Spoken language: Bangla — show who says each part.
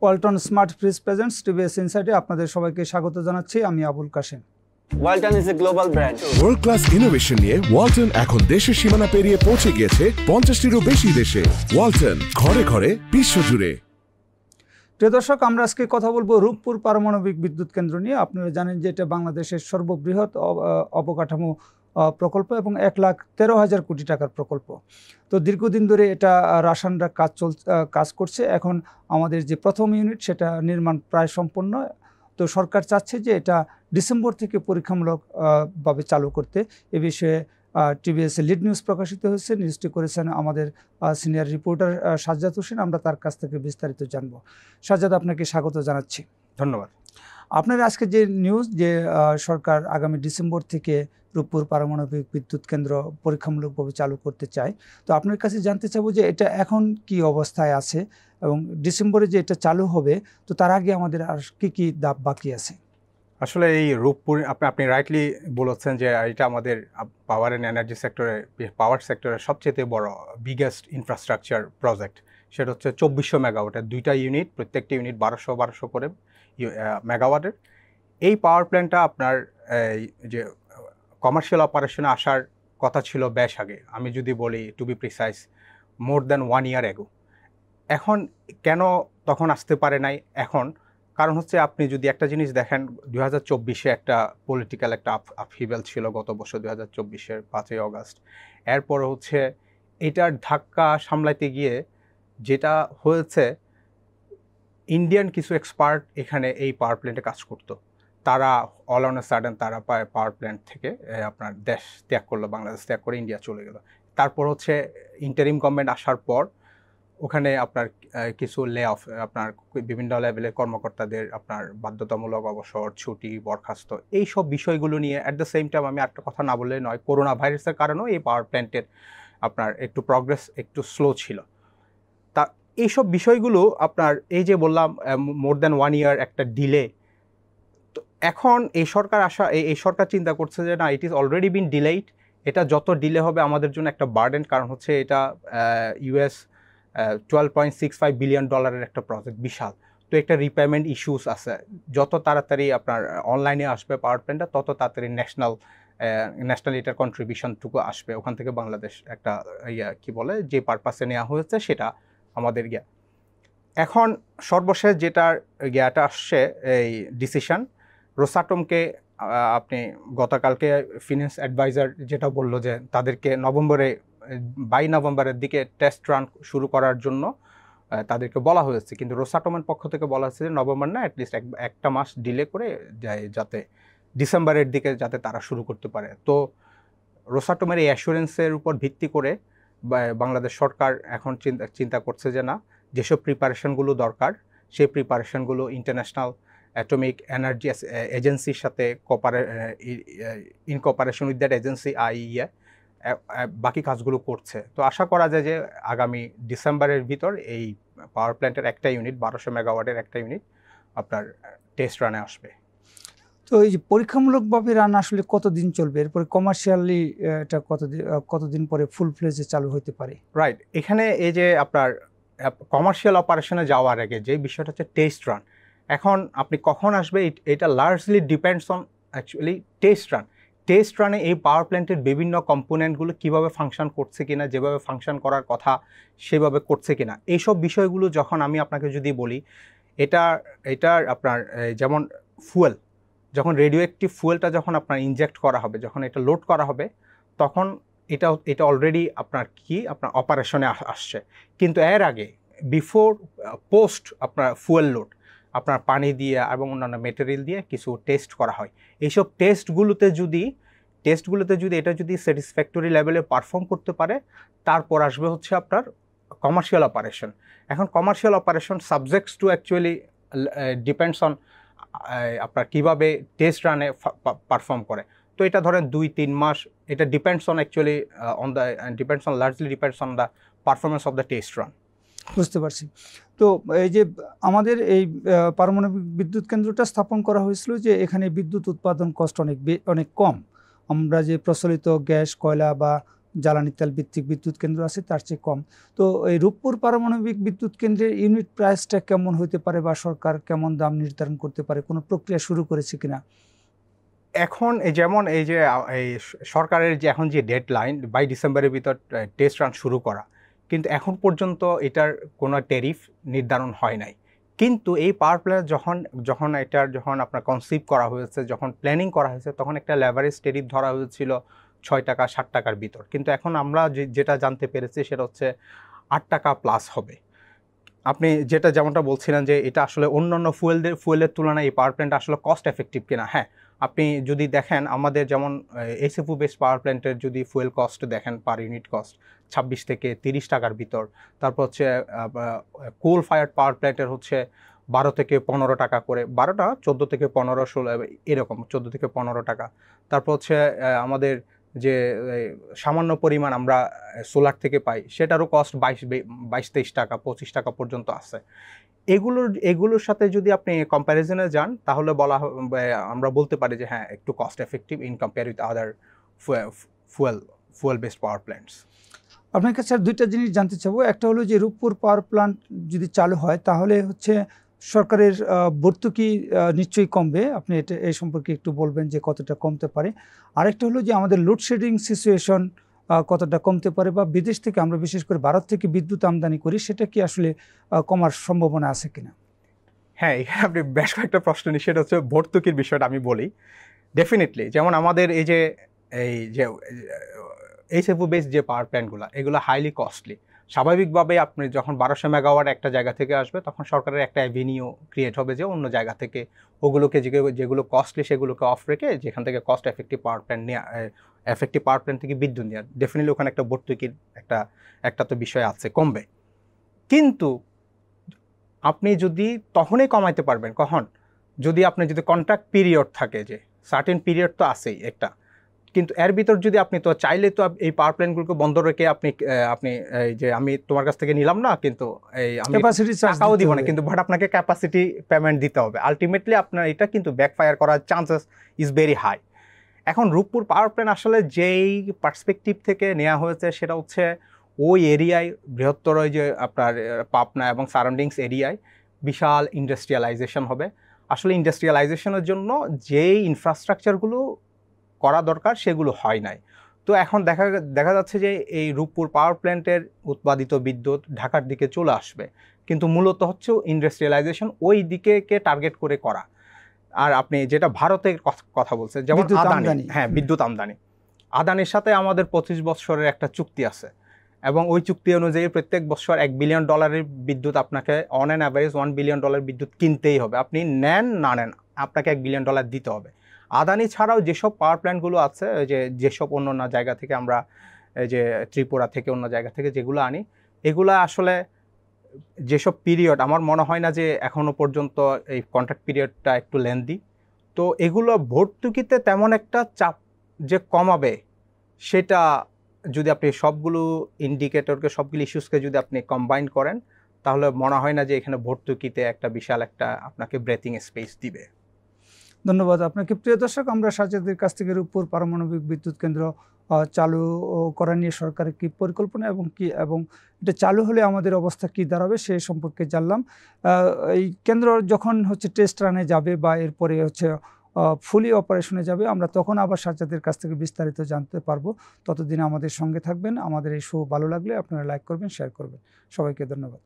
Speaker 1: Walton smart fridge presents TVS ইনসাইডে আপনাদের সবাইকে স্বাগত জানাচ্ছি। আমি Abul Kashem.
Speaker 2: Walton is a global brand.
Speaker 3: World class innovation নিয়ে ওয়ালটন এখন দেশের সীমানা পেরিয়ে পৌঁছে গিয়েছে 50টিরও বেশি দেশে। ওয়ালটন, ঘরে ঘরে বিশ্বজুড়ে।
Speaker 1: প্রিয় দর্শক, আমরা আজকে কথা বলবো রূপপুর পারমাণবিক বিদ্যুৎ কেন্দ্র নিয়ে। আপনারা জানেন যে এটা বাংলাদেশের সর্ববৃহৎ অবকাঠামো প্রকল্প এবং 1,13,000 কোটি টাকার প্রকল্প। তো দীর্ঘদিন ধরে এটা রাসায়নরা কাজ করছে। এখন আমাদের যে প্রথম ইউনিট সেটা নির্মাণ প্রায় সম্পন্ন। তো সরকার চাচ্ছে যে এটা ডিসেম্বর থেকে পরীক্ষামূলক ভাবে চালু করতে। এ বিষয়ে টিভিএস লিড নিউজ প্রকাশিত হয়েছে। নিউজটি করেছেন আমাদের সিনিয়র রিপোর্টার সাজ্জাদ হোসেন। আমরা তার কাছ থেকে বিস্তারিত জানবো। সাজ্জাদ, আপনাকে স্বাগত জানাচ্ছি।
Speaker 4: ধন্যবাদ।
Speaker 1: আপনার আজকে যে নিউজ যে সরকার আগামী ডিসেম্বর থেকে রূপপুর পারমাণবিক বিদ্যুৎ কেন্দ্র পরীক্ষামূলকভাবে চালু করতে চায়, তো আপনার কাছে জানতে চাবো যে এটা এখন কি অবস্থায় আছে এবং ডিসেম্বরে যে এটা চালু হবে তো তার আগে আমাদের আর কি ধাপ বাকি আছে?
Speaker 4: আসলে এই রূপপুর আপনি রাইটলি বলেছেন যে এটা আমাদের পাওয়ার অ্যান্ড এনার্জি সেক্টরে, পাওয়ার সেক্টরের সবচেয়ে বড় বিগেস্ট ইনফ্রাস্ট্রাকচার প্রজেক্ট। সেটা হচ্ছে 2400 মেগাওয়াটের 2টা ইউনিট, প্রত্যেকটা ইউনিট 1200 করে মেগাওয়াটের। এই পাওয়ার প্ল্যান্টটা আপনার যে কমার্শিয়াল অপারেশনে আসার কথা ছিল বেশ আগে, আমি যদি বলি to be precise more than 1 year ago. এখন কেন তখন আসতে পারে নাই? এখন কারণ হচ্ছে আপনি যদি একটা জিনিস দেখেন, 2024-এ একটা পলিটিক্যাল একটা আপহিবেল ছিল গত বছর 2024-এর 5ই অগাস্ট। এরপর হচ্ছে এটার ধাক্কা সামলাইতে গিয়ে যেটা হয়েছে, ইন্ডিয়ান কিছু এক্সপার্ট এখানে এই পাওয়ার প্ল্যান্টে কাজ করতো, তারা অল অন এ সাডেন তারা পাওয়ার প্ল্যান্ট থেকে আপনার দেশ ত্যাগ করলো, বাংলাদেশ ত্যাগ করে ইন্ডিয়া চলে গেল। তারপর হচ্ছে ইন্টারিম গভর্নমেন্ট আসার পর ওখানে আপনার কিছু লে অফ, আপনার বিভিন্ন লেভেলের কর্মকর্তাদের আপনার বাধ্যতামূলক অবসর, ছুটি, বরখাস্ত, এই সব বিষয়গুলো নিয়ে অ্যাট দ্য সেম টাইম আমি একটা কথা না বললে নয়, করোনা ভাইরাসের কারণেও এই পাওয়ার প্ল্যান্টের আপনার একটু প্রগ্রেস একটু স্লো ছিল। তা এইসব বিষয়গুলো আপনার এই যে বললাম মোর দ্যান 1 ইয়ার একটা ডিলে। তো এখন এই সরকার চিন্তা করছে যে না, it is already been delayed. এটা যত ডিলে হবে আমাদের জন্য একটা বার্ডেন, কারণ হচ্ছে এটা US $12.65 বিলিয়ন একটা প্রজেক্ট, বিশাল। তো একটা রিপেমেন্ট ইস্যুস আছে। যত তাড়াতাড়ি আপনার অনলাইনে আসবে পাওয়ার প্ল্যান্টটা, তত তাড়াতাড়ি ন্যাশনাল এটার কন্ট্রিবিউশনটুকু আসবে। ওখান থেকে বাংলাদেশ একটা কি বলে যে পারপাসে নেওয়া হয়েছে সেটা আমাদের এখন সর্বশেষ যেটার আসছে এই ডিসিশন, রোসাটমকে আপনি গতকালকে ফিন্যান্স অ্যাডভাইজার যেটা বললো যে তাদেরকে নভেম্বরের দিকে টেস্ট রান শুরু করার জন্য তাদেরকে বলা হয়েছে, কিন্তু রোসাটমের পক্ষ থেকে বলা হয়েছে যে নভেম্বর না, অ্যাটলিস্ট একটা মাস ডিলে করে যাতে ডিসেম্বরের দিকে যাতে তারা শুরু করতে পারে। তো রোসাটমের এই অ্যাসুরেন্সের উপর ভিত্তি করে বাংলাদেশ সরকার এখন চিন্তা করছে যে না, যেসব প্রিপারেশনগুলো দরকার সেই প্রিপারেশনগুলো ইন্টারন্যাশনাল অ্যাটমিক এনার্জি এজেন্সির সাথে in cooperation with that agency IAEA বাকি কাজগুলো করছে। তো আশা করা যায় যে আগামী ডিসেম্বরের ভিতর এই পাওয়ার প্ল্যান্টের একটা ইউনিট, 1200 মেগাওয়াটের একটা ইউনিট আপনার টেস্ট রানে আসবে।
Speaker 1: তো এই যে পরীক্ষামূলকভাবে রান আসলে কতদিন চলবে? এরপরে কমার্শিয়ালি এটা কতদিন পরে ফুল ফ্লেজে চালু হতে পারে?
Speaker 4: রাইট, এখানে এই যে আপনার কমার্শিয়াল অপারেশনে যাওয়ার আগে যে বিষয়টা হচ্ছে টেস্ট রান। এখন আপনি কখন আসবে এটা largely depends on actually test run. Test রানে এই পাওয়ার প্ল্যান্টের বিভিন্ন কম্পোনেন্টগুলো কীভাবে ফাংশন করছে কিনা, যেভাবে ফাংশন করার কথা সেভাবে করছে কিনা, এইসব বিষয়গুলো যখন আমি আপনাকে যদি বলি, এটার আপনার যেমন ফুয়েল, যখন রেডিও অ্যাক্টিভ ফুয়েলটা যখন আপনার ইনজেক্ট করা হবে, যখন এটা লোড করা হবে, তখন এটা অলরেডি আপনার অপারেশনে আসছে। কিন্তু এর আগে পোস্ট আপনার ফুয়েল লোড আপনার পানি দিয়ে এবং অন্যান্য মেটেরিয়াল দিয়ে কিছু টেস্ট করা হয়। এইসব টেস্টগুলোতে যদি এটা যদি স্যাটিসফ্যাক্টরি লেভেলে পারফর্ম করতে পারে, তারপর আসবে হচ্ছে আপনার কমার্শিয়াল অপারেশন। এখন commercial operation subjects to actually depends on আপনার কীভাবে টেস্ট রানে পারফর্ম করে। তো এটা ধরেন 2-3 মাস, এটা depends on actually largely depends on the performance of the test run.
Speaker 1: বুঝতে পারছি। তো এই যে আমাদের এই পারমাণবিক বিদ্যুৎ কেন্দ্রটা স্থাপন করা হয়েছিল যে এখানে বিদ্যুৎ উৎপাদন কষ্ট অনেক কম। আমরা যে প্রচলিত গ্যাস, কয়লা বা জ্বালানি তেল ভিত্তিক বিদ্যুৎ কেন্দ্র আছে তার চেয়ে কম। তো এই রূপপুর পারমাণবিক বিদ্যুৎ কেন্দ্রের ইউনিট প্রাইসটা কেমন হতে পারে বা সরকার কেমন দাম নির্ধারণ করতে পারে, কোনো প্রক্রিয়া শুরু করেছে কিনা?
Speaker 4: এখন যেমন এই যে এই সরকারের যে এখন যে ডেডলাইন বাই ডিসেম্বরের ভিতর টেস্ট রান শুরু করা, কিন্তু এখন পর্যন্ত এটার কোনো ট্যারিফ নির্ধারণ হয় নাই। কিন্তু এই পাওয়ার প্ল্যান্ট যখন আপনার কনসিভ করা হয়েছে, যখন প্ল্যানিং করা হয়েছে, তখন একটা লেভারেজ ট্যারিফ ধরা হয়েছিল 6 টাকা 7 টাকার ভিতর। কিন্তু এখন আমরা যেটা জানতে পেরেছি সেটা হচ্ছে 8 টাকা প্লাস হবে। আপনি যেমনটা বলছিলেন যে এটা আসলে অন্যান্য ফুয়েলের তুলনায় এই পাওয়ার প্ল্যান্ট আসলে কস্ট এফেক্টিভ কিনা। হ্যাঁ, আপনি যদি দেখেন আমাদের যেমন এসএফও বেস পাওয়ার প্ল্যান্টের যদি ফুয়েল কস্ট দেখেন পার ইউনিট কস্ট 26 থেকে 30 টাকার ভিতর। তারপর হচ্ছে কোল ফায়ার্ড পাওয়ার প্ল্যান্টের হচ্ছে 12 থেকে 15 টাকা করে, 12টা 14 থেকে 15, 16 এরকম 14 থেকে 15 টাকা। তারপর হচ্ছে আমাদের যে সামান্য পরিমাণ আমরা সোলার থেকে পাই সেটারও কস্ট 22-23 টাকা 25 টাকা পর্যন্ত আছে। এগুলোর সাথে যদি আপনি কম্প্যারিজনে যান তাহলে আমরা বলতে পারি যে হ্যাঁ একটু cost effective in compare with other fuel based power plants.
Speaker 1: আপনার কাছে আর দুইটা জিনিস জানতে চাবো। একটা হলো যে রূপপুর পাওয়ার প্ল্যান্ট যদি চালু হয় তাহলে হচ্ছে সরকারের ভর্তুকি নিশ্চয়ই কমবে, আপনি এটা এই সম্পর্কে একটু বলবেন যে কতটা কমতে পারে। আরেকটা হলো যে আমাদের লোডশেডিং সিচুয়েশন কতটা কমতে পারে, বা বিদেশ থেকে আমরা বিশেষ করে ভারত থেকে বিদ্যুৎ আমদানি করি সেটা কি আসলে কমার সম্ভাবনা আছে কিনা?
Speaker 4: হ্যাঁ, এখানে আপনি বেশ কয়েকটা প্রশ্ন নিয়ে, সেটা হচ্ছে ভর্তুকির বিষয়টা আমি বলি। ডেফিনেটলি যেমন আমাদের এই যে এইচএফও বেস যে পাওয়ার প্ল্যান্টগুলো এগুলো হাইলি কস্টলি। স্বাভাবিকভাবে আপনি যখন 1200 মেগাওয়াট একটা জায়গা থেকে আসবে তখন সরকারের একটা অ্যাভিনিউ ক্রিয়েট হবে যে অন্য জায়গা থেকে ওগুলোকে যেগুলো কস্টলি সেগুলোকে অফ রেখে যেখান থেকে কস্ট এফেক্টিভ পাওয়ার প্ল্যান্ট থেকে বিদ্যুৎ নেওয়া। ডেফিনেটলি ওখানে একটা ভর্তুকির একটা তো বিষয় আছে, কমবে। কিন্তু আপনি যদি তখনই কমাইতে পারবেন কখন, যদি কন্ট্রাক্ট পিরিয়ড থাকে, যে সার্টেন পিরিয়ড তো আছেই একটা, কিন্তু এর ভিতর যদি আপনি তো চাইলে তো এই পাওয়ার প্ল্যান্টগুলোকে বন্ধ রেখে আপনি এই যে আমি তোমার কাছ থেকে নিলাম না, কিন্তু আমি টাকাও দিব না, কিন্তু বাট আপনাকে ক্যাপাসিটি পেমেন্ট দিতে হবে। আলটিমেটলি আপনার এটা কিন্তু ব্যাকফায়ার করার চান্সেস ইজ ভেরি হাই। এখন রূপপুর পাওয়ার প্ল্যান্ট আসলে যেই পার্সপেক্টিভ থেকে নেওয়া হয়েছে সেটা হচ্ছে ওই এরিয়ায় বৃহত্তর যে আপনার পাবনা এবং সারাউন্ডিংস এরিয়ায় বিশাল ইন্ডাস্ট্রিয়ালাইজেশন হবে। আসলে ইন্ডাস্ট্রিয়ালাইজেশনের জন্য যেই ইনফ্রাস্ট্রাকচারগুলো করা দরকার সেগুলো হয় নাই। তো এখন দেখা যাচ্ছে যে এই রূপপুর পাওয়ার প্ল্যান্টের উৎপাদিত বিদ্যুৎ ঢাকার দিকে চলে আসবে, কিন্তু মূলত হচ্ছে ইন্ডাস্ট্রিয়ালাইজেশন ওই দিকে টার্গেট করে করা। আর আপনি যেটা ভারতের কথা বলছেন যেমন আদানি, হ্যাঁ বিদ্যুৎ আমদানি, আদানির সাথে আমাদের 25 বছরের একটা চুক্তি আছে এবং ওই চুক্তি অনুযায়ী প্রত্যেক বছর $1 বিলিয়ন বিদ্যুৎ আপনাকে অন অ্যান অ্যাভারেজ $1 বিলিয়ন বিদ্যুৎ কিনতেই হবে। আপনি নেন না নেন আপনাকে $1 বিলিয়ন দিতে হবে। আদানি ছাড়াও যেসব পাওয়ার প্ল্যান্টগুলো আছে, যেসব অন্য জায়গা থেকে আমরা এই যে ত্রিপুরা থেকে অন্য জায়গা থেকে যেগুলো আনি, এগুলা আসলে যেসব পিরিয়ড আমার মনে হয় না যে এখনো পর্যন্ত এই কন্ট্রাক্ট পিরিয়ডটা একটু লেন্দি। তো এগুলো ভর্তুকিতে তেমন একটা চাপ যে কমাবে সেটা যদি আপনি সবগুলো ইন্ডিকেটরকে সবগুলো ইস্যুসকে যদি আপনি কম্বাইন করেন তাহলে মনে হয় না যে এখানে ভর্তুকিতে একটা বিশাল একটা আপনাকে ব্রেথিং স্পেস দিবে।
Speaker 1: ধন্যবাদ আপনাকে। প্রিয় দর্শক, আমরা সাজ্জাদের কাছ থেকে রূপপুর পারমাণবিক বিদ্যুৎ কেন্দ্র চালু করা নিয়ে সরকারের কী পরিকল্পনা এবং এটা চালু হলে আমাদের অবস্থা কী দাঁড়াবে সে সম্পর্কে জানলাম। এই কেন্দ্র যখন হচ্ছে টেস্ট রানে যাবে বা এরপরে হচ্ছে ফুলি অপারেশনে যাবে, আমরা তখন আবার সাজ্জাদের কাছ থেকে বিস্তারিত জানতে পারবো। ততদিন আমাদের সঙ্গে থাকবেন। আমাদের এই শো ভালো লাগলে আপনারা লাইক করবেন, শেয়ার করবেন। সবাইকে ধন্যবাদ।